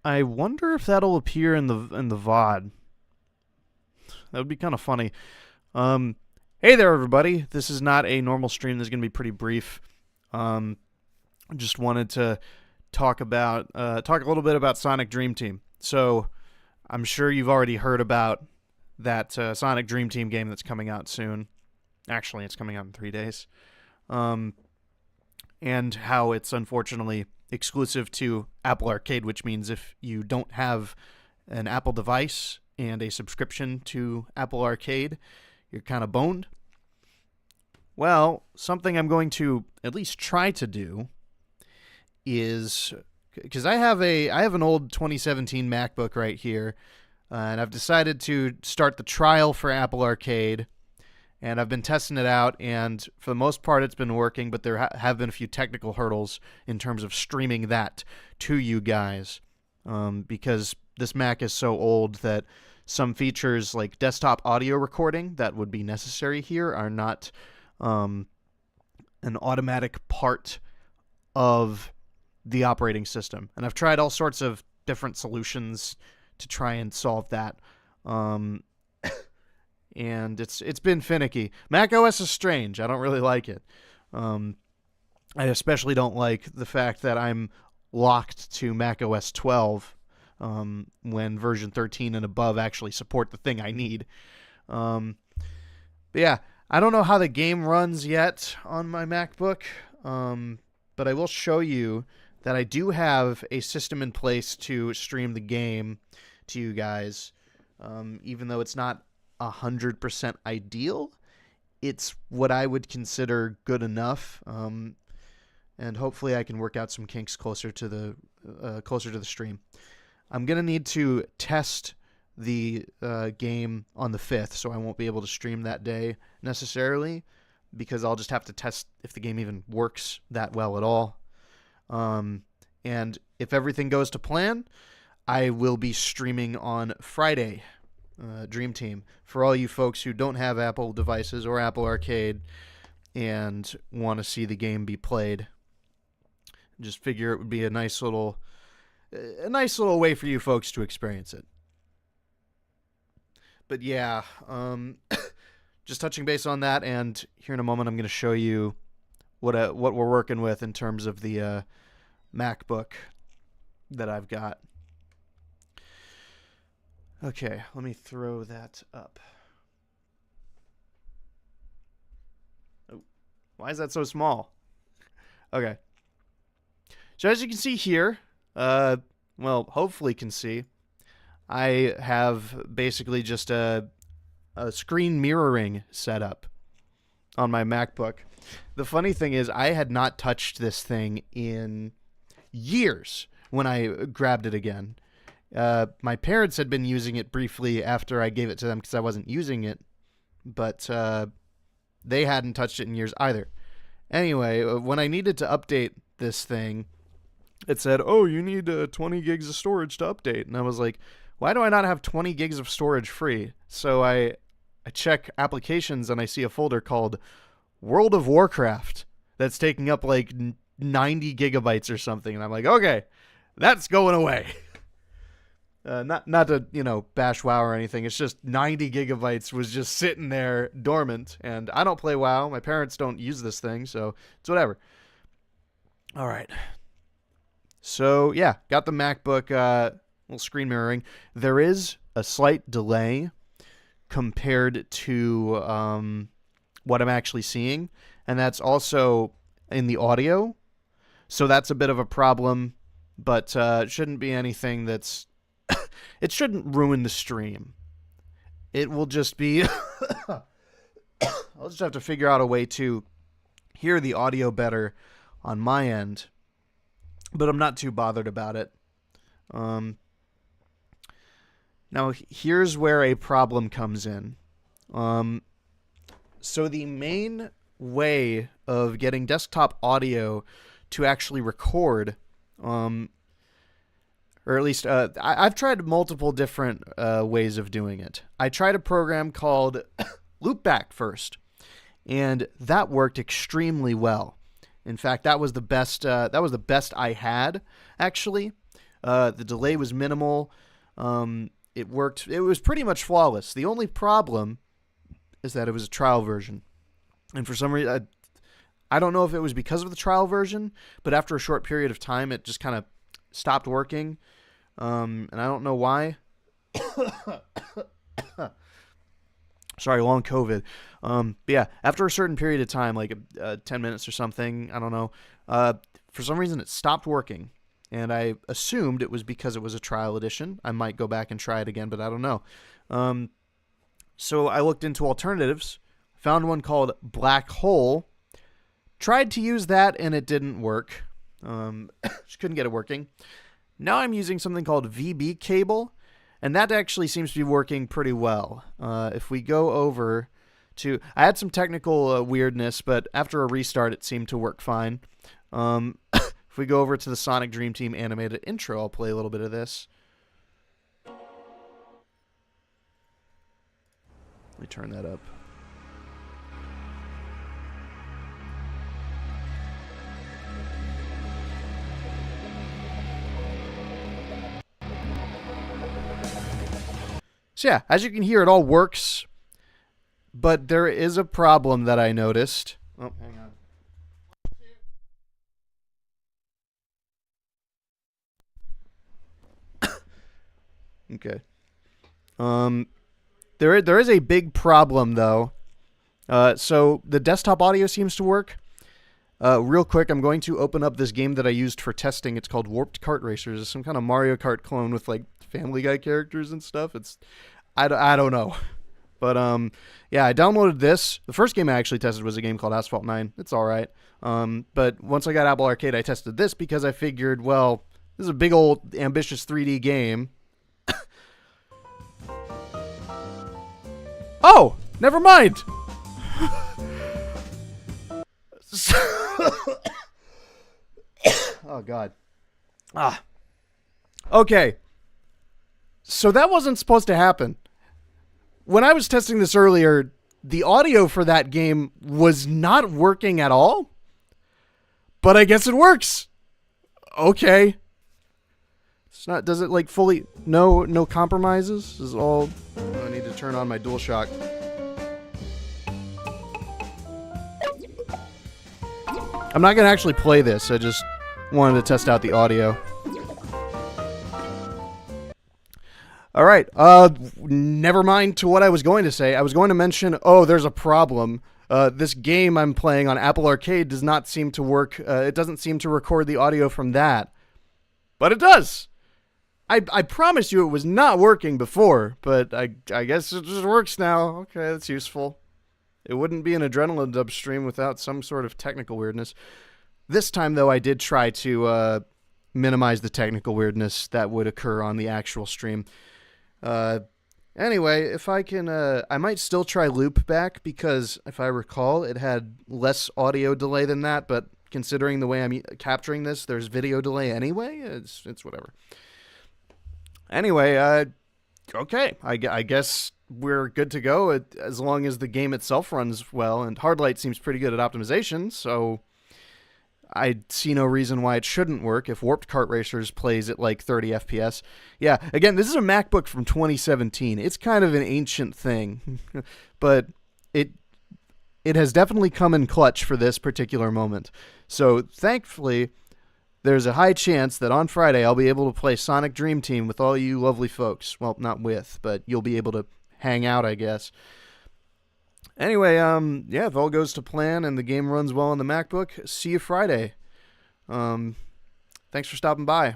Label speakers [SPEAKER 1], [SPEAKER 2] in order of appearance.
[SPEAKER 1] I wonder if that'll appear in the VOD. That would be kind of funny. Um, hey there, everybody. This is not a normal stream. This is gonna be pretty brief. Um, just wanted to talk a little bit about Sonic Dream Team. So I'm sure you've already heard about that Sonic Dream Team game that's coming out soon. Actually, it's coming out in 3 days. Um, and how it's unfortunately exclusive to Apple Arcade, which means if you don't have an Apple device and a subscription to Apple Arcade, you're kind of boned. Well, something I'm going to at least try to do is because I have an old 2017 MacBook right here, and I've decided to start the trial for Apple Arcade, and I've been testing it out, and for the most part it's been working, but there have been a few technical hurdles in terms of streaming that to you guys, because this Mac is so old that some features like desktop audio recording that would be necessary here are not an automatic part of the operating system. And I've tried all sorts of different solutions to try and solve that. And it's been finicky. Mac OS is strange. I don't really like it. I especially don't like the fact that I'm locked to Mac OS 12 when version 13 and above actually support the thing I need. But yeah, I don't know how the game runs yet on my MacBook, but I will show you that I do have a system in place to stream the game to you guys, even though it's not 100% ideal. It's what I would consider good enough, and hopefully I can work out some kinks closer to the stream. I'm gonna need to test the game on the 5th, so I won't be able to stream that day necessarily, because I'll just have to test if the game even works that well at all. And if everything goes to plan, I will be streaming on Friday, Dream Team. For all you folks who don't have Apple devices or Apple Arcade and want to see the game be played, just figure it would be a nice little way for you folks to experience it. But yeah, just touching base on that, and here in a moment I'm going to show you what we're working with in terms of the MacBook that I've got. Okay, let me throw that up. Oh, why is that so small? Okay. So as you can see here, well, hopefully can see, I have basically just a screen mirroring setup on my MacBook. The funny thing is I had not touched this thing in years when I grabbed it again. My parents had been using it briefly after I gave it to them because I wasn't using it, but they hadn't touched it in years either. Anyway, when I needed to update this thing, it said, oh, you need 20 gigs of storage to update. And I was like, why do I not have 20 gigs of storage free? So I check applications and I see a folder called World of Warcraft that's taking up like 90 gigabytes or something. And I'm like, okay, that's going away. Not to, bash WoW or anything. It's just 90 gigabytes was just sitting there dormant. And I don't play WoW. My parents don't use this thing, so it's whatever. All right. So, yeah, got the MacBook little screen mirroring. There is a slight delay compared to what I'm actually seeing, and that's also in the audio. So that's a bit of a problem, but it shouldn't be anything that's... it shouldn't ruin the stream. It will just be... I'll just have to figure out a way to hear the audio better on my end, but I'm not too bothered about it. Now, here's where a problem comes in. So the main way of getting desktop audio to actually record, or at least I've tried multiple different ways of doing it. I tried a program called Loopback first, and that worked extremely well. In fact, that was the best I had, actually. The delay was minimal. It worked. It was pretty much flawless. The only problem is that it was a trial version. And for some reason, I don't know if it was because of the trial version, but after a short period of time, it just kind of stopped working. And I don't know why. Sorry, long COVID. But yeah, after a certain period of time, like 10 minutes or something, I don't know, for some reason it stopped working. And I assumed it was because it was a trial edition. I might go back and try it again, but I don't know. So I looked into alternatives, found one called Black Hole, tried to use that, and it didn't work. Just couldn't get it working. Now I'm using something called VB cable, and that actually seems to be working pretty well. If we go over to... I had some technical weirdness, but after a restart, it seemed to work fine. If we go over to the Sonic Dream Team animated intro, I'll play a little bit of this. Let me turn that up. So yeah, as you can hear, it all works, but there is a problem that I noticed. Oh, hang on. Okay. There is a big problem though. So the desktop audio seems to work. Real quick, I'm going to open up this game that I used for testing. It's called Warped Kart Racers. It's some kind of Mario Kart clone with like Family Guy characters and stuff. I don't know. But yeah, I downloaded this. The first game I actually tested was a game called Asphalt 9. It's all right. But once I got Apple Arcade, I tested this because I figured, well, this is a big old ambitious 3D game. Oh, never mind. Oh, God. Okay. So that wasn't supposed to happen. When I was testing this earlier, the audio for that game was not working at all. But I guess it works. Okay. It's not, does it like fully, no compromises? This is all, I need to turn on my DualShock. I'm not going to actually play this. I just wanted to test out the audio. All right. Never mind to what I was going to say. I was going to mention, there's a problem. This game I'm playing on Apple Arcade does not seem to work. It doesn't seem to record the audio from that. But it does. I promised you it was not working before, but I guess it just works now. Okay, that's useful. It wouldn't be an Adrenaline Dub stream without some sort of technical weirdness. This time, though, I did try to minimize the technical weirdness that would occur on the actual stream. Anyway, if I can, I might still try Loopback because if I recall, it had less audio delay than that, but considering the way I'm capturing this, there's video delay anyway. It's whatever. Anyway, okay, I guess we're good to go as long as the game itself runs well, and Hardlight seems pretty good at optimization, so I see no reason why it shouldn't work if Warped Kart Racers plays at like 30 FPS. Yeah, again, this is a MacBook from 2017. It's kind of an ancient thing, but it has definitely come in clutch for this particular moment. So thankfully, there's a high chance that on Friday I'll be able to play Sonic Dream Team with all you lovely folks. Well, not with, but you'll be able to hang out, I guess. Anyway, yeah, if all goes to plan and the game runs well on the MacBook, see you Friday. Thanks for stopping by.